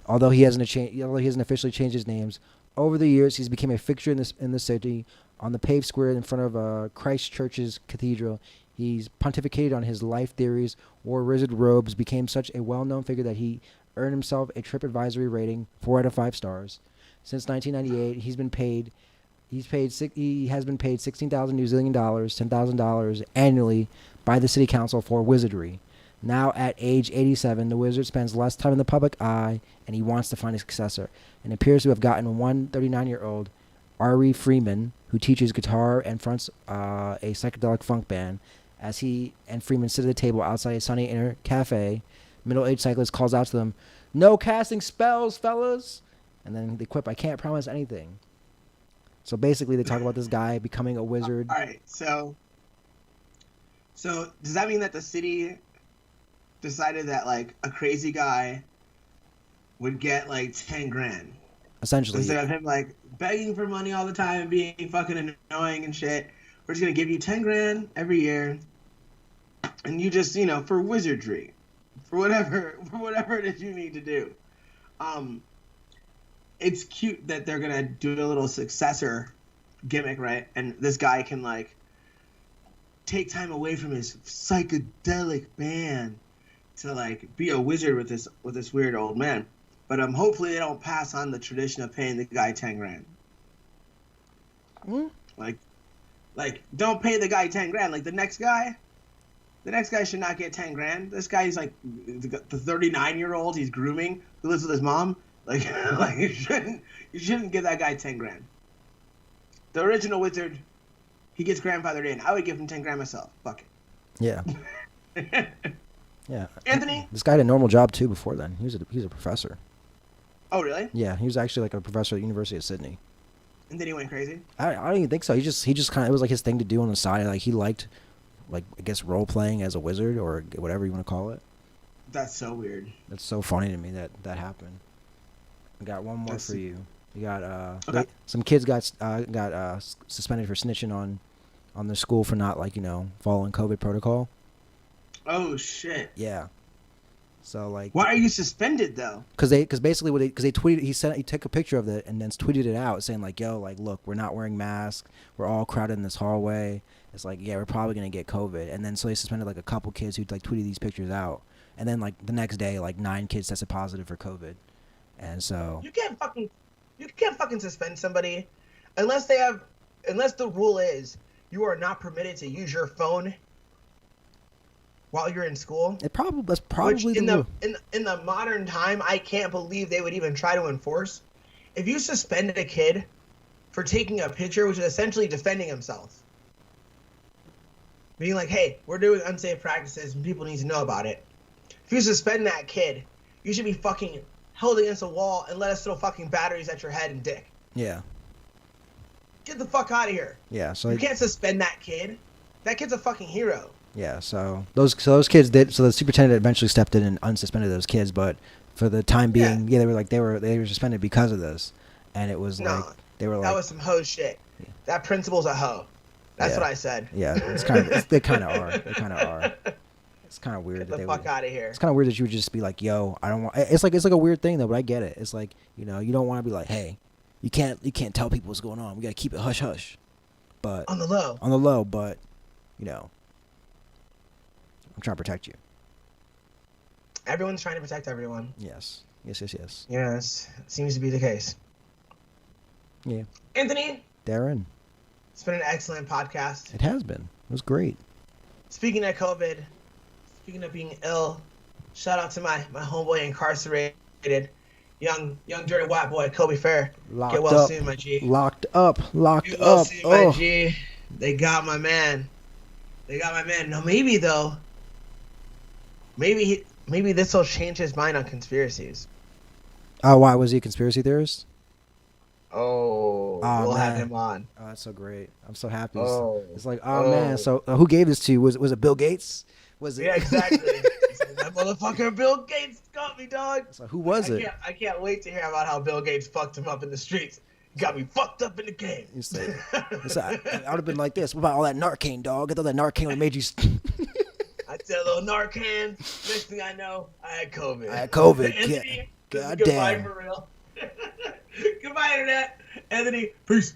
Although he hasn't officially changed his names, over the years he's become a fixture in the city. On the paved square in front of Christchurch's cathedral, he's pontificated on his life theories, wore wizard robes, became such a well-known figure that he earned himself a TripAdvisory rating 4 out of 5 stars. Since 1998, he has been paid 16,000 New Zealand dollars, $10,000 annually by the city council for wizardry. Now at age 87, the wizard spends less time in the public eye, and he wants to find a successor, and appears to have gotten one 39-year-old, Ari Freeman, who teaches guitar and fronts a psychedelic funk band. As he and Freeman sit at a table outside a sunny inner cafe, middle-aged cyclist calls out to them, "No casting spells, fellas!" And then they quip, "I can't promise anything." So basically, they talk about this guy becoming a wizard. All right, so does that mean that the city decided that like a crazy guy would get like 10 grand? Essentially. Instead of him like begging for money all the time and being fucking annoying and shit, we're just gonna give you 10 grand every year, and you just, for wizardry. For whatever it is you need to do. It's cute that they're gonna do a little successor gimmick, right? And this guy can like take time away from his psychedelic band to like be a wizard with this weird old man. But hopefully they don't pass on the tradition of paying the guy 10 grand. Like don't pay the guy 10 grand. Like the next guy should not get 10 grand. This guy is like the 39-year-old he's grooming who lives with his mom. Like you shouldn't give that guy 10 grand. The original wizard, he gets grandfathered in. I would give him 10 grand myself. Fuck it. Yeah. Yeah. Anthony? This guy had a normal job too before then. He was a professor. Oh, really? Yeah, he was actually like a professor at the University of Sydney. And then he went crazy? I don't even think so. He just kind of, it was like his thing to do on the side. Like he liked, like, I guess role playing as a wizard or whatever you want to call it. That's so weird. That's so funny to me that happened. I got one more for you. You got okay. Some kids got suspended for snitching on their school for not following COVID protocol. Oh shit. Yeah. So like. Why are you suspended though? Because basically they tweeted, he took a picture of it and then tweeted it out saying like, yo, like, look, we're not wearing masks, we're all crowded in this hallway. It's like, yeah, we're probably gonna get COVID. And then so they suspended like a couple kids who like tweeted these pictures out. And then like the next day, like 9 kids tested positive for COVID. And so you can't fucking suspend somebody unless the rule is you are not permitted to use your phone while you're in school. that's probably in the rule. in the modern time, I can't believe they would even try to enforce. If you suspended a kid for taking a picture, which is essentially defending himself, being like, "Hey, we're doing unsafe practices and people need to know about it." If you suspend that kid, you should be fucking held against a wall and let us throw fucking batteries at your head and dick. Yeah. Get the fuck out of here. Yeah. So you can't suspend that kid. That kid's a fucking hero. Yeah. So those kids did. So the superintendent eventually stepped in and unsuspended those kids, but for the time being, they were suspended because of this, and it was like they were like that was some hoe shit. Yeah. That principal's a hoe. That's what I said. Yeah, it's kind of they kind of are. They kind of are. It's kind of weird. Get the fuck out of here. It's kind of weird that you would just be like, "Yo, I don't want." It's like a weird thing though, but I get it. It's like, you know, you don't want to be like, "Hey, you can't tell people what's going on. We gotta keep it hush hush." But on the low, but you know, I'm trying to protect you. Everyone's trying to protect everyone. Yes. Yes. Yes, seems to be the case. Yeah. Anthony. Darren. It's been an excellent podcast. It has been. It was great. Speaking of COVID, speaking of being ill, shout out to my homeboy incarcerated, young dirty white boy, Kobe Fair. Get well soon, my G. Locked up. Get well soon, my G. They got my man. No, maybe though. Maybe this will change his mind on conspiracies. Oh, why was he a conspiracy theorist? We'll have him on. Oh, that's so great. I'm so happy. It's like, man. So who gave this to you? Was it Bill Gates? Was it? Yeah, exactly. That motherfucker Bill Gates got me, dog. So who was it? I can't wait to hear about how Bill Gates fucked him up in the streets. He got me fucked up in the game. You say, I would have been like this. What about all that Narcan, dog? I thought that Narcan would have made you. I did a little Narcan. Next thing I know, I had COVID. God damn. Goodbye for real. Goodbye, Internet. Anthony, peace.